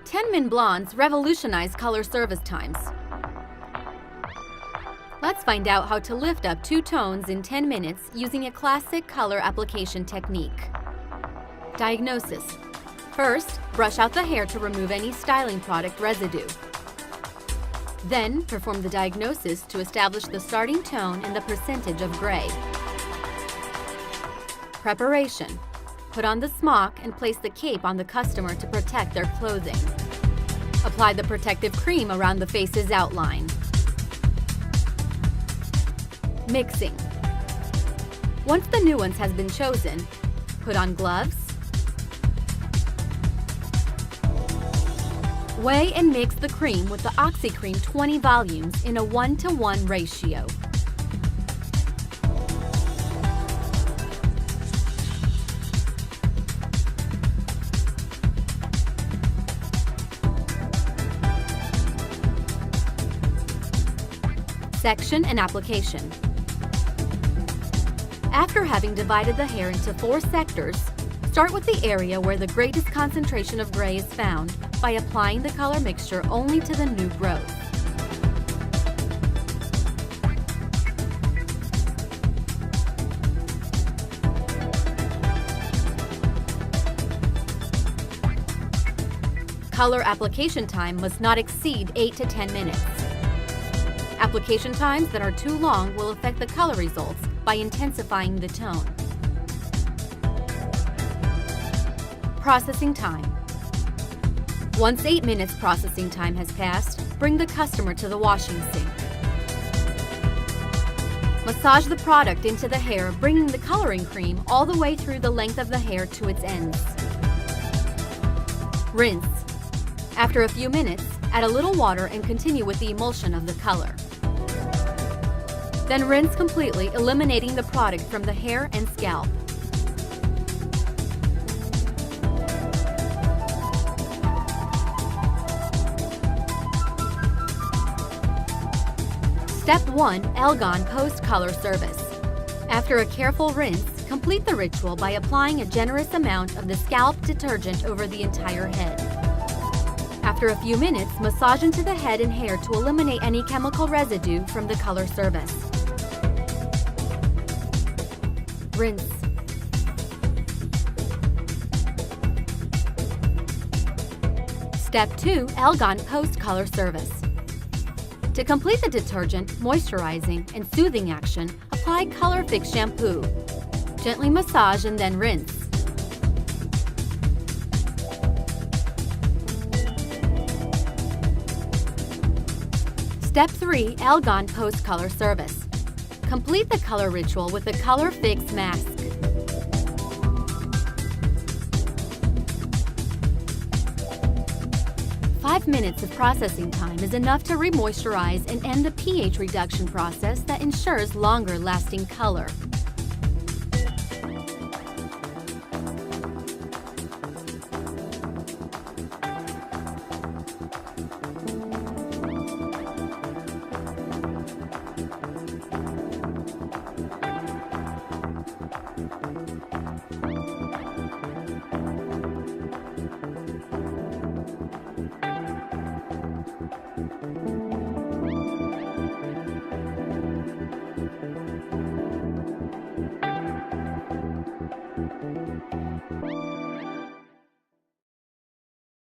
10-min blondes revolutionize color service times. Let's find out how to lift up 2 tones in 10 minutes using a classic color application technique. Diagnosis. First, brush out the hair to remove any styling product residue. Then, perform the diagnosis to establish the starting tone and the percentage of gray. Preparation. Put on the smock and place the cape on the customer to protect their clothing. Apply the protective cream around the face's outline. Mixing. Once the nuance has been chosen, put on gloves. Weigh and mix the cream with the OxyCream 20 volumes in a 1:1 ratio. Section and application. After having divided the hair into 4 sectors, start with the area where the greatest concentration of gray is found by applying the color mixture only to the new growth. Color application time must not exceed 8 to 10 minutes. Application times that are too long will affect the color results by intensifying the tone. Processing time. Once 8 minutes processing time has passed, bring the customer to the washing sink. Massage the product into the hair, bringing the coloring cream all the way through the length of the hair to its ends. Rinse. After a few minutes, add a little water and continue with the emulsion of the color. Then rinse completely, eliminating the product from the hair and scalp. Step 1. Elgon Post-Color Service. After a careful rinse, complete the ritual by applying a generous amount of the scalp detergent over the entire head. After a few minutes, massage into the head and hair to eliminate any chemical residue from the color service. Rinse. Step 2. Elgon Post-Color Service. To complete the detergent, moisturizing, and soothing action, apply Color Fix shampoo. Gently massage and then rinse. Step 3. Elgon Post-Color Service. Complete the color ritual with the Color Fix mask. Five minutes of processing time is enough to re-moisturize and end the pH reduction process that ensures longer-lasting color.